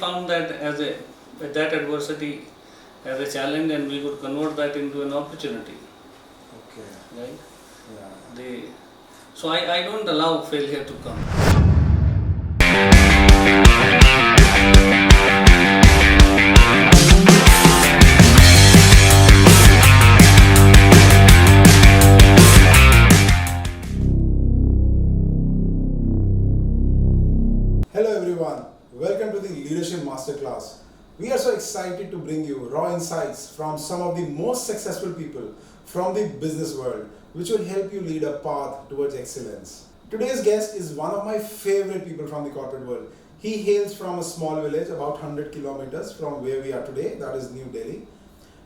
found that that adversity as a challenge, and we could convert that into an opportunity. Okay. Right? Yeah. So I don't allow failure to come. Hello everyone, welcome to the Leadership Masterclass. We are so excited to bring you raw insights from some of the most successful people from the business world, which will help you lead a path towards excellence. Today's guest is one of my favorite people from the corporate world. He hails from a small village about 100 kilometers from where we are today, that is New Delhi,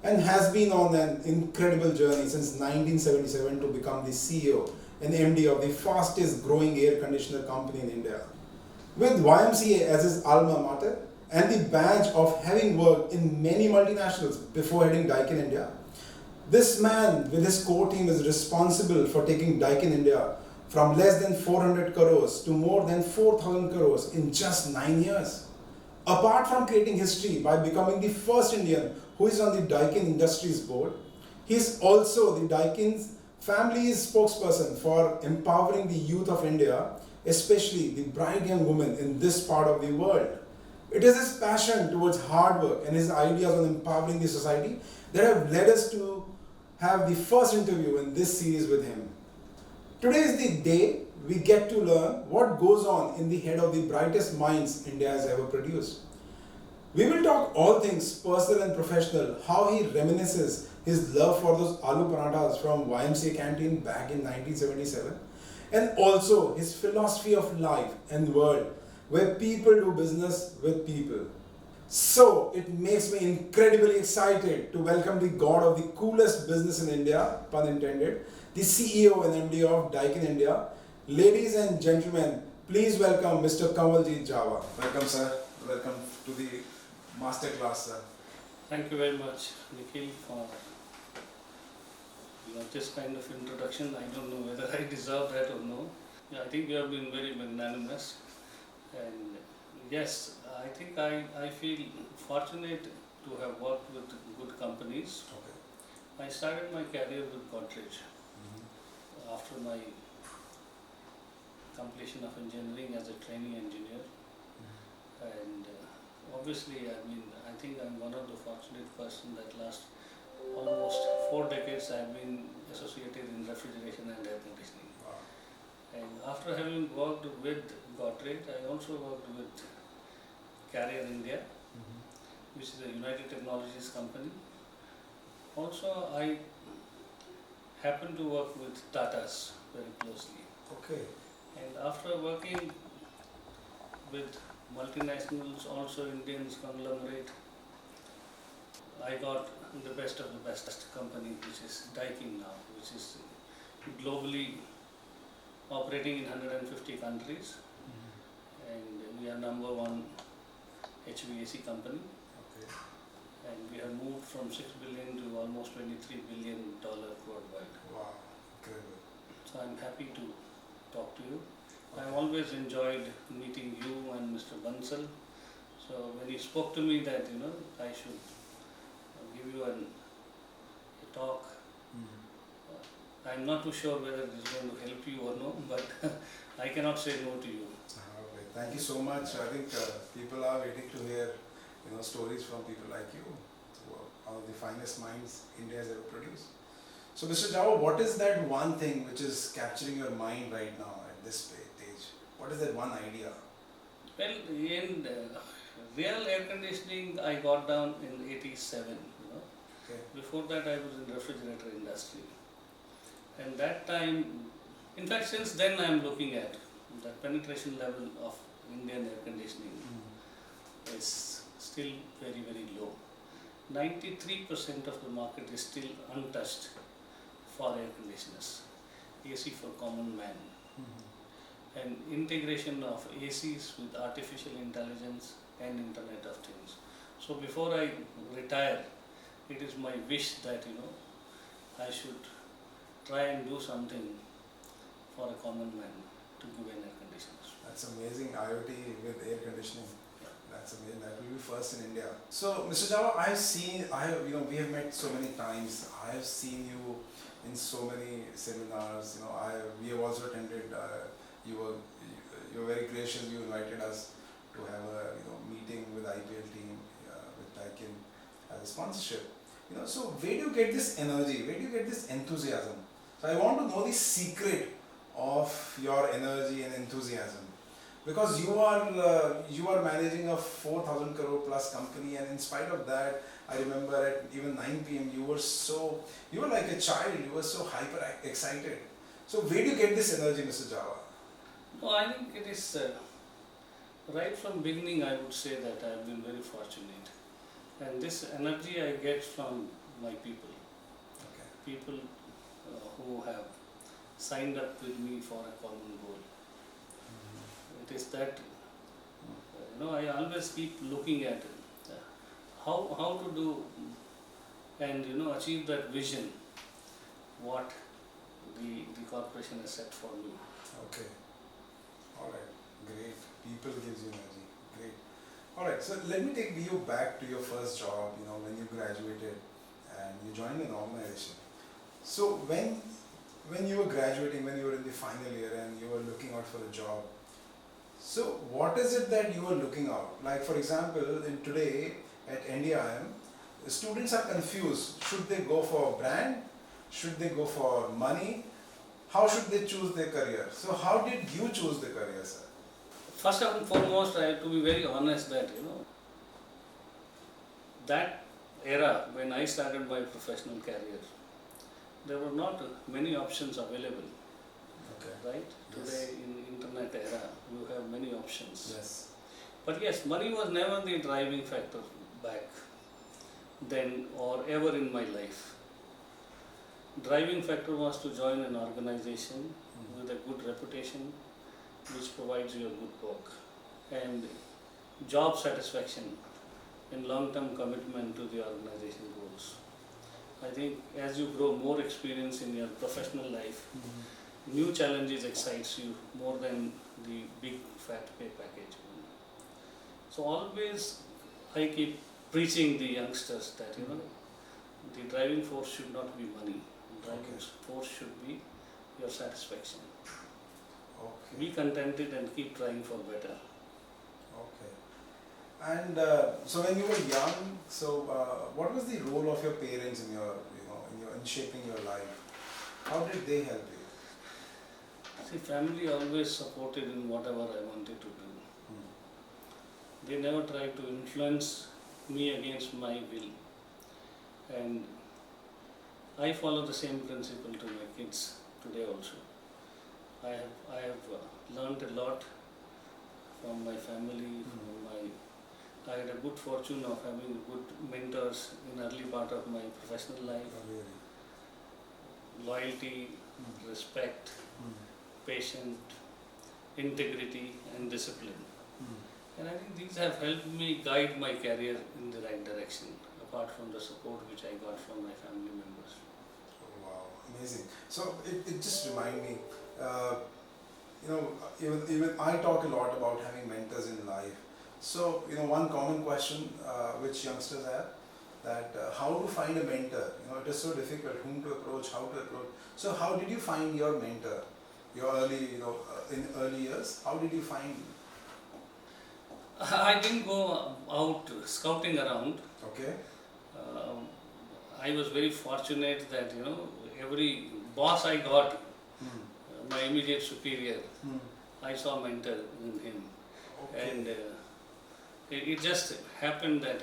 and has been on an incredible journey since 1977 to become the CEO and MD of the fastest growing air conditioner company in India. With YMCA as his alma mater and the badge of having worked in many multinationals before heading Daikin India, this man with his core team is responsible for taking Daikin India from less than 400 crores to more than 4,000 crores in just 9 years. Apart from creating history by becoming the first Indian who is on the Daikin Industries board, he is also the Daikin's family's spokesperson for empowering the youth of India, especially the bright young women in this part of the world. It is his passion towards hard work and his ideas on empowering the society that have led us to have the first interview in this series with him. Today is the day we get to learn what goes on in the head of the brightest minds India has ever produced. We will talk all things personal and professional, how he reminisces his love for those aloo parathas from YMCA canteen back in 1977, and also his philosophy of life and world where people do business with people. So it makes me incredibly excited to welcome the god of the coolest business in India, pun intended, the CEO and MD of Daikin India. Ladies and gentlemen, please welcome Mr. Kanwaljeet Jawa. Welcome, sir. Welcome to the masterclass, sir. Thank you very much, Nikhil, for this kind of introduction. I don't know whether I deserve that or no. Yeah, I think you have been very magnanimous, and yes, I think I feel fortunate to have worked with good companies. Okay. I started my career with Godrej after my completion of engineering as a trainee engineer, and obviously, I think I'm one of the fortunate person that last almost 4 decades I've been associated in refrigeration and air conditioning. Wow. And after having worked with Godrej, I also worked with Carrier India, which is a United Technologies company. Also, I happen to work with Tatas very closely. Okay. And after working with multinationals, also Indians conglomerate, I got the best of the best company, which is Daikin now, which is globally operating in 150 countries, and we are number one HVAC company. Okay. And we have moved from 6 billion to almost $23 billion worldwide. Wow. Incredible. So I'm happy to talk to you. I've always enjoyed meeting you and Mr. Bansal. So when he spoke to me that I should give you a talk, I'm not too sure whether it is going to help you or no, but I cannot say no to you. Okay. Thank you so much. I think people are waiting to hear stories from people like you, who are one of the finest minds India has ever produced. So Mr. Jawa, what is that one thing which is capturing your mind right now at this stage? What is that one idea? Well, in real air conditioning, I got down in 87. Okay. Before that, I was in refrigerator industry. And that time, in fact, since then I am looking at the penetration level of Indian air conditioning is still very, very low. 93% of the market is still untouched for air conditioners, AC for common man. And integration of ACs with artificial intelligence and Internet of Things. So before I retire, it is my wish that I should try and do something for a common man to give an air conditioner. That's amazing. IoT with air conditioning. That's amazing. That will be first in India. So, Mr. Jawa, we have met so many times. I have seen you in so many seminars. We have also attended. You were very gracious. You invited us to have a meeting with IPL team with Daikin as a sponsorship. So where do you get this energy? Where do you get this enthusiasm? So I want to know the secret of your energy and enthusiasm, because you are managing a 4,000 crore plus company, and in spite of that, I remember at even 9 p.m. you were like a child. You were so hyper excited. So where do you get this energy, Mr. Jawa? No, I think it is right from beginning. I would say that I have been very fortunate, and this energy I get from my people. Okay. People who have signed up with me for a common goal. It is that I always keep looking at how to do and achieve that vision what the corporation has set for me. Okay. All right. Great. People gives you energy. Great. All right. So let me take you back to your first job. When you graduated and you joined an organization. So when you were graduating, when you were in the final year and you were looking out for a job, so what is it that you are looking out? Like for example, in today at NDIM, the students are confused. Should they go for brand? Should they go for money? How should they choose their career? So how did you choose the career, sir? First and foremost, I have to be very honest that that era when I started my professional career, there were not many options available. Okay. Right? Yes. Today in internet era, you have many options. Yes. But yes, money was never the driving factor back then or ever in my life. Driving factor was to join an organization with a good reputation, which provides you a good work, and job satisfaction and long-term commitment to the organization goals. I think as you grow more experience in your professional life, new challenges excites you more than the big fat pay package. So always I keep preaching the youngsters that the driving force should not be money. The driving force should be your satisfaction. Okay. Be contented and keep trying for better. Okay. And so when you were young, so what was the role of your parents in in shaping your life? How did they help you? See, family always supported in whatever I wanted to do. They never tried to influence me against my will. And I follow the same principle to my kids today also. I have learned a lot from my family, I had a good fortune of having good mentors in early part of my professional life. Loyalty, respect, patience, integrity and discipline. And I think these have helped me guide my career in the right direction, apart from the support which I got from my family members. Oh, wow, amazing. So it just reminds me, even I talk a lot about having mentors in life. So, one common question which youngsters have, that how to find a mentor. It is so difficult, whom to approach, how to approach. So how did you find your mentor? Your early, in early years, how did you find? I didn't go out scouting around. Okay. I was very fortunate that every boss I got, my immediate superior, I saw mentor in him. Okay. And it just happened that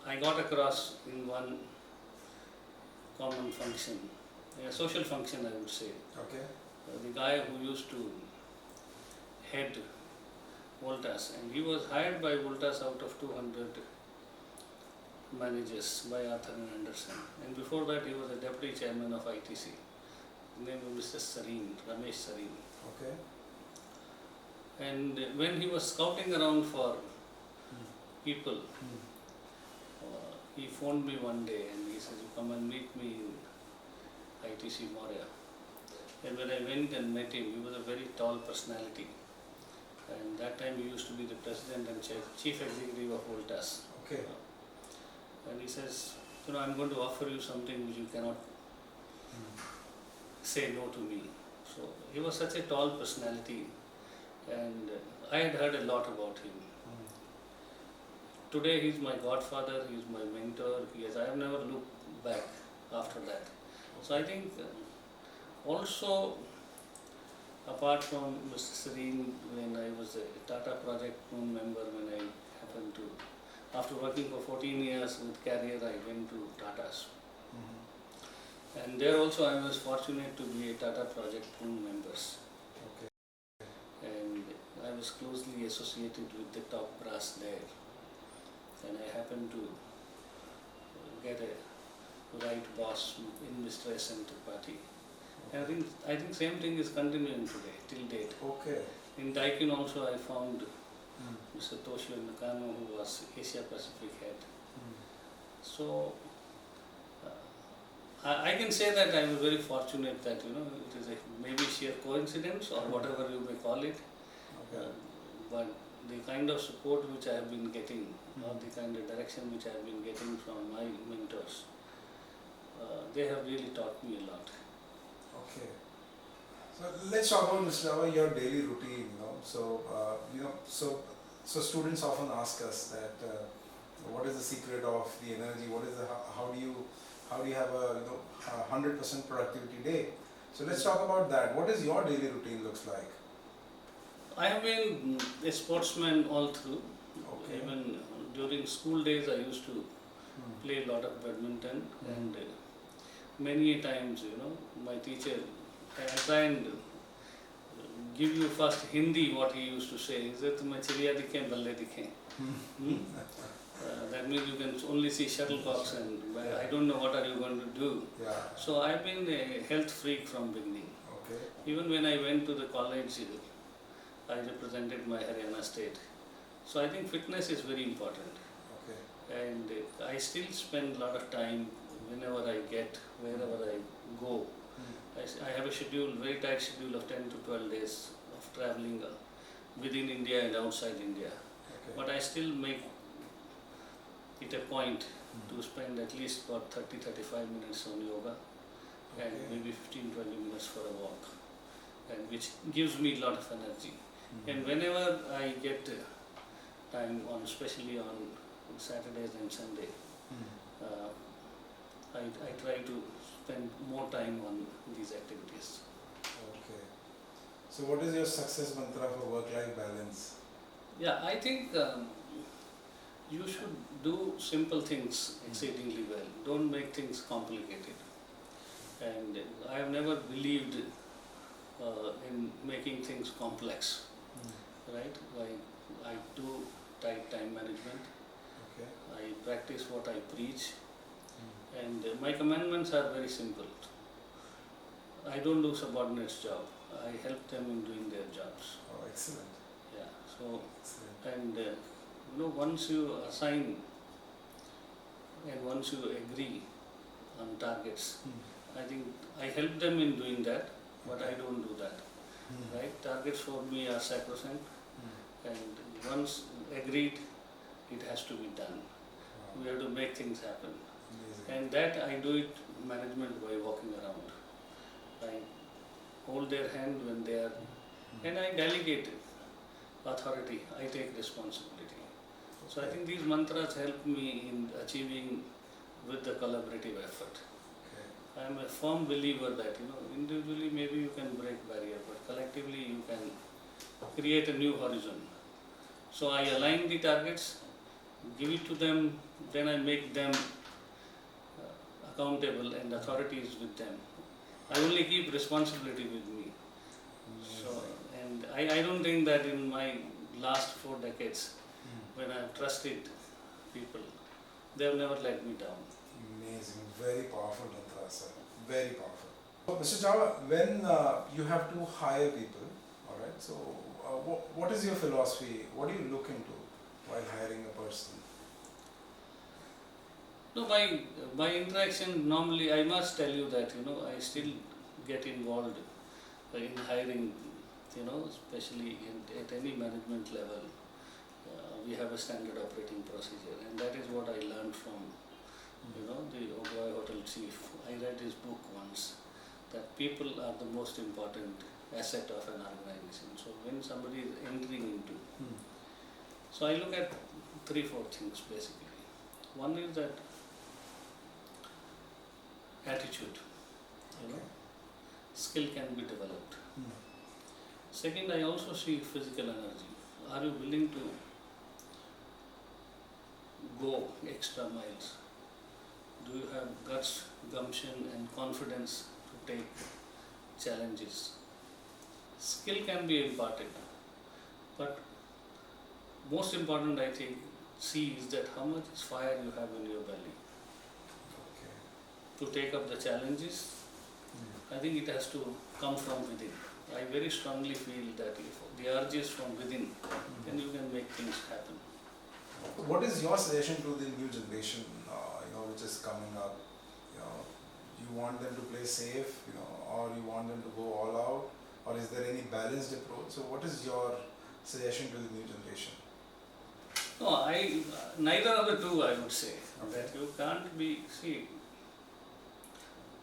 I got across in one common function, a social function I would say. Okay. The guy who used to head Voltas, and he was hired by Voltas out of 200 managers by Arthur and Anderson, and before that he was a deputy chairman of ITC. His name was Mr. Sareen, Ramesh Sareen. Okay. And when he was scouting around for people, he phoned me one day and he said, "You come and meet me in ITC Moria." And when I went and met him, he was a very tall personality. and that time he used to be the president and chief executive of Voltas. Okay. And he says, I'm going to offer you something which you cannot say no to me. So he was such a tall personality, and I had heard a lot about him. Today he's my godfather, he's my mentor. I have never looked back after that. So I think also, apart from Mr. Serene, when I was a Tata Project Moon member, when I happened to, after working for 14 years with Carrier, I went to Tata's. And there also I was fortunate to be a Tata Project Moon members. Okay. And I was closely associated with the top brass there. And I happened to get a right boss in Mr. S.N. Tripathi. And I think same thing is continuing today, till date. Okay. In Daikin also I found Mr. Toshio Nakano, who was Asia Pacific head. So I can say that I was very fortunate that it is maybe sheer coincidence or whatever you may call it. Okay. But the kind of support which I have been getting, or the kind of direction which I have been getting from my mentors, they have really taught me a lot. Okay. So let's talk about, Mr. Jawa, your daily routine. So students often ask us that what is the secret of the energy? How do you have a 100% productivity day? So let's talk about that. What is your daily routine looks like? I have been a sportsman all through. Okay. Even during school days, I used to play a lot of badminton, and many times, my teacher, I try and give you first Hindi, what he used to say, is that "Tumhe chiriya dikhe, balle dikhe." That means you can only see shuttlecocks, and I don't know what are you going to do. Yeah. So I've been a health freak from beginning. Okay. Even when I went to the college, I represented my Haryana state. So I think fitness is very important. Okay. And I still spend a lot of time whenever I get, wherever I go. I have a schedule, very tight schedule of 10 to 12 days of traveling within India and outside India. Okay. But I still make it a point to spend at least about 30-35 minutes on yoga, and maybe 15-20 minutes for a walk, and which gives me a lot of energy. And whenever I get time, especially on Saturdays and Sunday, I try to spend more time on these activities. Okay. So what is your success mantra for work-life balance? Yeah, I think you should do simple things exceedingly well. Don't make things complicated. And I have never believed in making things complex. Right? I do tight time management. Okay. I practice what I preach. And my commandments are very simple. I don't do subordinates' job. I help them in doing their jobs. Oh, excellent. Yeah. So, Excellent. and once you assign and once you agree on targets, I think I help them in doing that, but I don't do that. Right? Targets for me are sacrosanct, and once agreed, it has to be done. Wow. We have to make things happen. Amazing. And that I do it management by walking around. I hold their hand when they are, and I delegate authority. I take responsibility. So I think these mantras help me in achieving with the collaborative effort. Okay. I am a firm believer that individually maybe you can break barrier, but collectively you can create a new horizon. So I align the targets, give it to them, then I make them accountable, and authority is with them. I only keep responsibility with me. So, and I don't think that in my last 4 decades, when I have trusted people, they have never let me down. Amazing. Very powerful mantra, sir. Very powerful. So, Mr. Jawa, when you have to hire people, all right, so what is your philosophy? What do you look into while hiring a person? No, by interaction, normally I must tell you that I still get involved in hiring especially at any management level, we have a standard operating procedure, and that is what I learned from, the Oberoi Hotel chief. I read his book once, that people are the most important asset of an organization. So when somebody is entering into, so I look at 3-4 things basically. One is that attitude, skill can be developed. Second, I also see physical energy. Are you willing to go extra miles? Do you have guts, gumption and confidence to take challenges? Skill can be imparted, but most important I think see is that how much fire you have in your belly to take up the challenges. I think it has to come from within. I very strongly feel that if the urge is from within, then you can make things happen. What is your suggestion to the new generation, which is coming up? You want them to play safe, or you want them to go all out, or is there any balanced approach? So, what is your suggestion to the new generation? No, neither of the two I would say. That you can't be,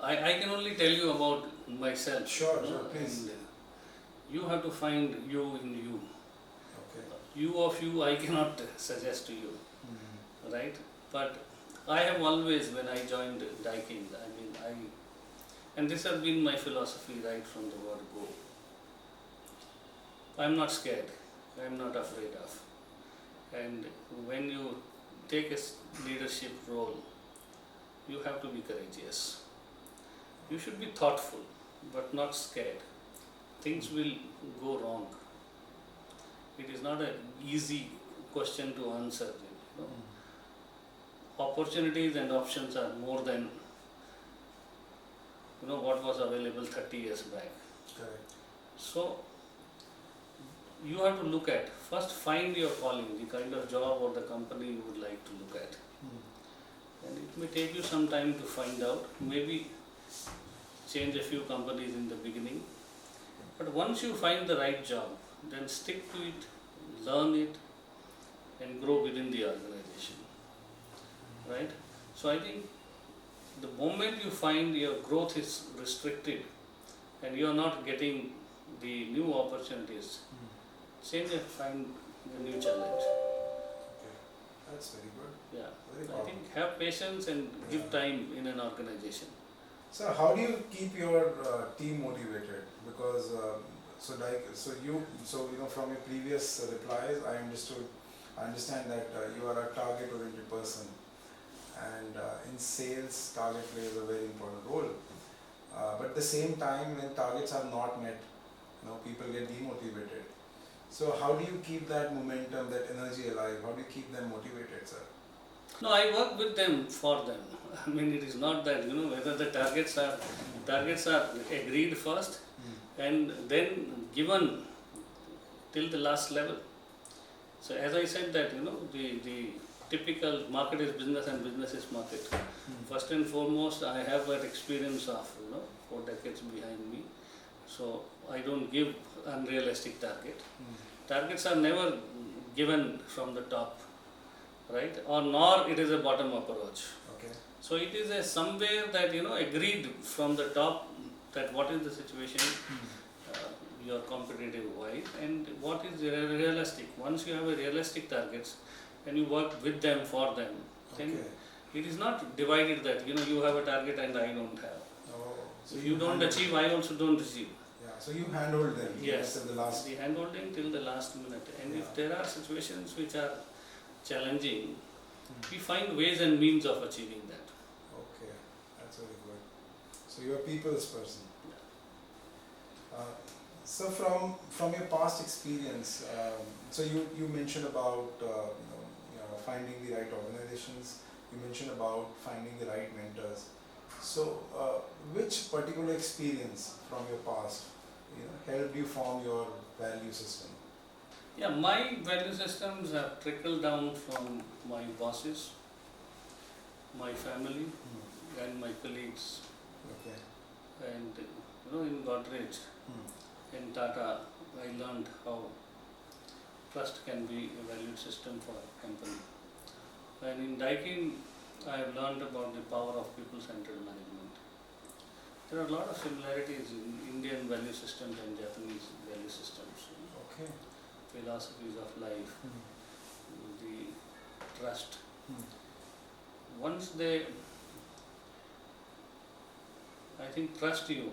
I can only tell you about myself. Sure, please. And you have to find you in you. Okay. You of you I cannot suggest to you, right? But I have always, when I joined Daikin, and this has been my philosophy right from the word go. I'm not scared, I'm not afraid of. And when you take a leadership role, you have to be courageous. You should be thoughtful, but not scared. Things will go wrong. It is not an easy question to answer. Opportunities and options are more than what was available 30 years back. Correct. So you have to look at, first find your calling, the kind of job or the company you would like to look at. And it may take you some time to find out, maybe change a few companies in the beginning. But once you find the right job, then stick to it, learn it and grow within the organization. Right? So I think the moment you find your growth is restricted and you are not getting the new opportunities, change and find a new challenge. Okay, that's very good. Yeah, Very I powerful. think have patience and give time in an organization. So how do you keep your team motivated? Because from your previous replies, I understand that you are a target-oriented person, and in sales, target plays a very important role. But at the same time, when targets are not met, people get demotivated. So how do you keep that momentum, that energy alive? How do you keep them motivated, sir? No, I work with them for them. It is not that whether the targets are agreed first and then given till the last level. So as I said that the typical market is business and business is market. First and foremost, I have that experience of 4 decades behind me. So I don't give unrealistic target. Targets are never given from the top, right? Or nor it is a bottom-up approach. Okay. So it is a somewhere that agreed from the top that what is the situation, your competitive wise, and what is realistic. Once you have a realistic targets and you work with them for them, then it is not divided that you have a target and I don't have. Oh, so If you don't achieve, I also don't achieve. Yeah, so you handhold them. Yes, till the last. the handholding till the last minute. And if there are situations which are challenging, we find ways and means of achieving that. Okay, that's very good. So you're a people's person. So from your past experience, so you mentioned about finding the right organizations. You mentioned about finding the right mentors. So which particular experience from your past helped you form your value system? Yeah, my value systems have trickled down from my bosses, my family, and my colleagues. Okay. And in Godrej, in Tata, I learned how trust can be a valued system for a company. And in Daikin, I have learned about the power of people-centered management. There are a lot of similarities in Indian value systems and Japanese value systems. Okay. Philosophies of life, the trust. Hmm. Once they, I think, trust you,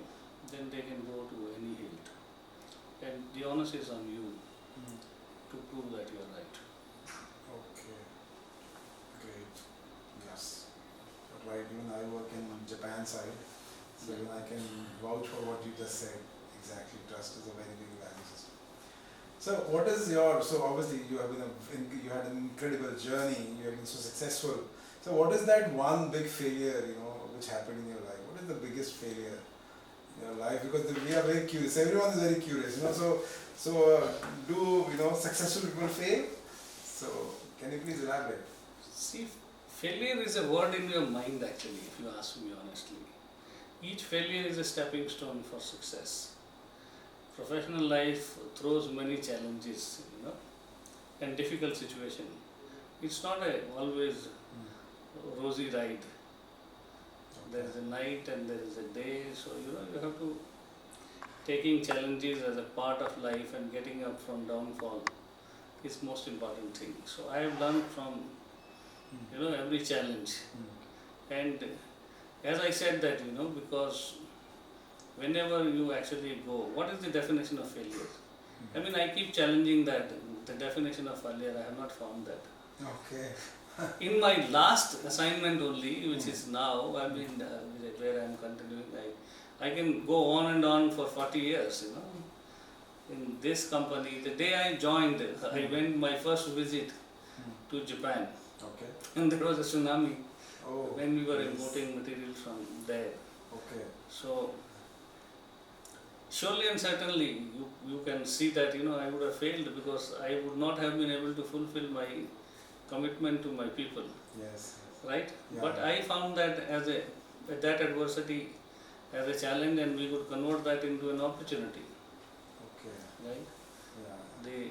then they can go to any hilt. And the onus is on you to prove that you are right. Okay. Great. Yes. But right, even I work in Japan side, so even I can vouch for what you just said. Exactly. Trust is a very big value system. So what is your, so obviously you have been you had an incredible journey, you have been so successful. So what is that one big failure, which happened in your life? What is the biggest failure in your life? Because we are very curious, everyone is very curious, do successful people fail? So can you please elaborate? See, failure is a word in your mind actually, if you ask me honestly. Each failure is a stepping stone for success. Professional life throws many challenges, and difficult situation. It's not always rosy ride. There is a night and there is a day, so you have to taking challenges as a part of life and getting up from downfall is most important thing. So I have learned from every challenge, and as I said that because whenever you actually go, what is the definition of failure? I mean, I keep challenging that, the definition of failure, I have not found that. Okay. In my last assignment only, which is now, I mean, where I am continuing, I can go on and on for 40 years, In this company, the day I joined, I went my first visit to Japan. Okay. And there was a tsunami when we were yes. importing materials from there. Okay. So, surely and certainly you can see that I would have failed because I would not have been able to fulfill my commitment to my people, Yes. right? Yeah. But I found that that adversity as a challenge, and we could convert that into an opportunity, Okay. right? Yeah.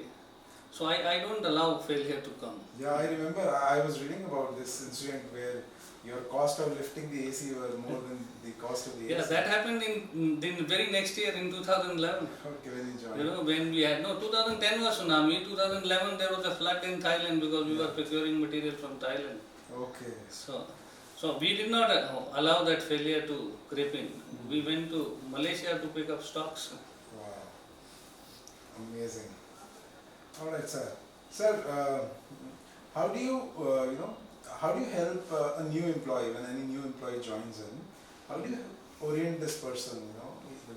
So I don't allow failure to come. Yeah, I remember I was reading about this incident where your cost of lifting the AC were more than the cost of the AC. Yeah, that happened in the very next year in 2011. Okay, when you joined. When we had, 2010 was tsunami, 2011 there was a flood in Thailand because we were procuring material from Thailand. Okay. So we did not allow that failure to creep in. We went to Malaysia to pick up stocks. Wow. Amazing. All right, sir. Sir, how do you, how do you help a new employee when any new employee joins in? How do you orient this person?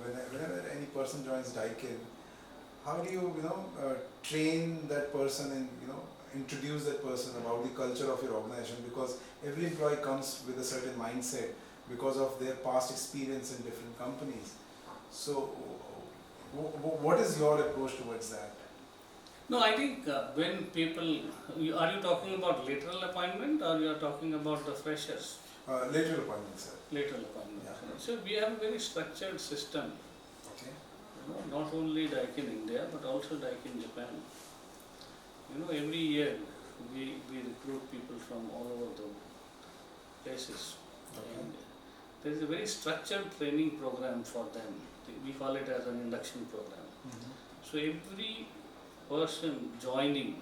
Whenever any person joins Daikin, how do you, train that person and introduce that person about the culture of your organization? Because every employee comes with a certain mindset because of their past experience in different companies. So, what is your approach towards that? No, I think when people, are you talking about lateral appointment or you are talking about the freshers? Lateral appointment, sir. Lateral appointment. Yeah. So we have a very structured system. Okay. Not only Daikin India but also Daikin Japan. Every year we recruit people from all over the places. Okay. And there is a very structured training program for them. We call it as an induction program. So every person joining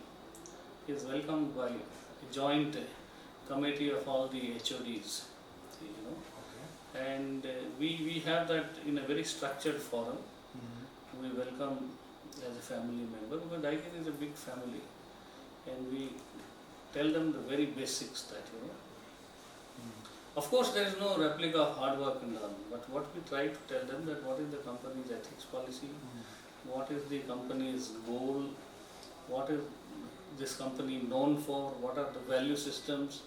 is welcomed by a joint committee of all the HODs, Okay. and we have that in a very structured forum. We welcome as a family member because Daikin is a big family, and we tell them the very basics that Of course, there is no replica of hard work and all, but what we try to tell them that what is the company's ethics policy, what is the company's goal, what is this company known for, what are the value systems,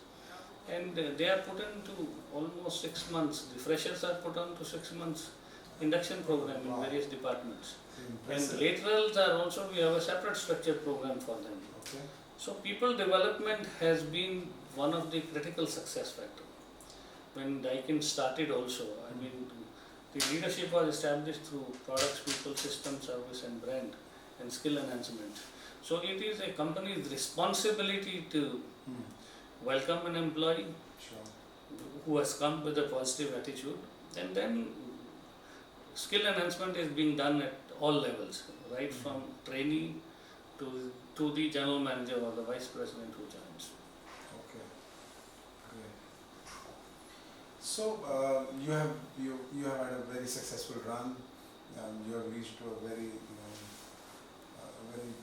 and they are put into almost 6 months. The freshers are put on to 6 months induction program in various departments. Impressive. And laterals are also, we have a separate structured program for them. Okay. So people development has been one of the critical success factors. When Daikin started also, the leadership was established through products, people, system, service and brand. and skill enhancement. So it is a company's responsibility to welcome an employee Sure. who has come with a positive attitude, and then skill enhancement is being done at all levels, right from trainee to the general manager or the vice president who joins. Okay. Great. So you have had a very successful run. You have reached to a very a very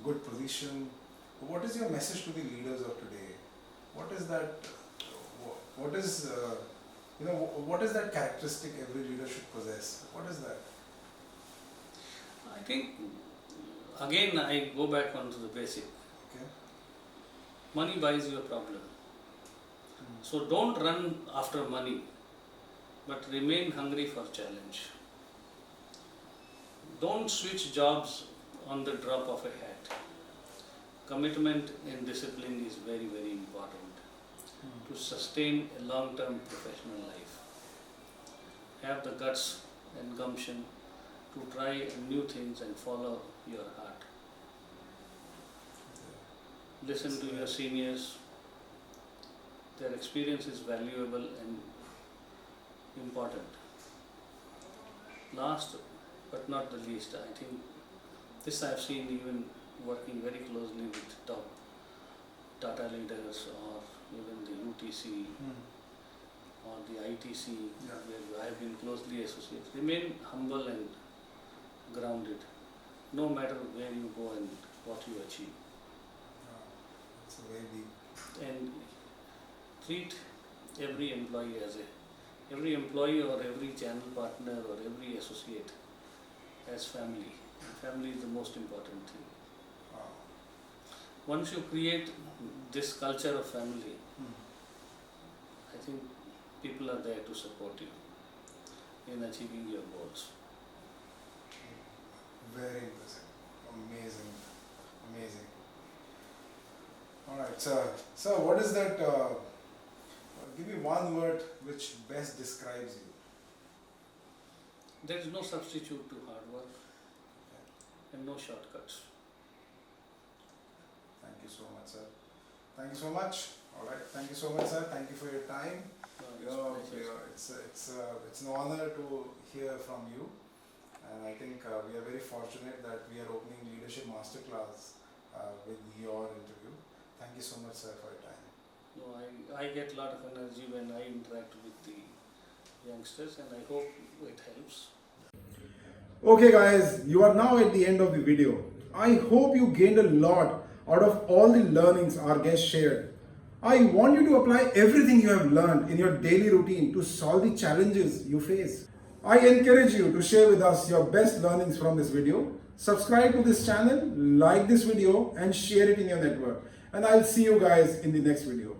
good position. What is your message to the leaders of today? What is that? What is what is that characteristic every leader should possess? What is that? I think again I go back onto the basic. Okay. Money buys you a problem. So don't run after money, but remain hungry for challenge. Don't switch jobs on the drop of a hat. Commitment and discipline is very, very important to sustain a long-term professional life. Have the guts and gumption to try new things and follow your heart. Listen to your seniors. Their experience is valuable and important. Last but not the least, I think this I have seen even working very closely with top Tata leaders or even the UTC or the ITC, where I have been closely associated. Remain humble and grounded, no matter where you go and what you achieve. It's a very deep. And treat every employee every employee or every channel partner or every associate as family. Family is the most important thing. Wow. Once you create this culture of family, I think people are there to support you in achieving your goals. Very impressive. Amazing. Amazing. Alright, so what is that? Give me one word which best describes you. There is no substitute to hard work and no shortcuts. Thank you so much, sir. Thank you so much. Alright, thank you so much, sir. Thank you for your time. It's an honor to hear from you, and I think we are very fortunate that we are opening Leadership Masterclass with your interview. Thank you so much, sir, for your time. No, I get a lot of energy when I interact with the youngsters, and I hope it helps. Okay guys, you are now at the end of the video. I hope you gained a lot out of all the learnings our guests shared. I want you to apply everything you have learned in your daily routine to solve the challenges you face. I encourage you to share with us your best learnings from this video. Subscribe to this channel, like this video and share it in your network. And I'll see you guys in the next video.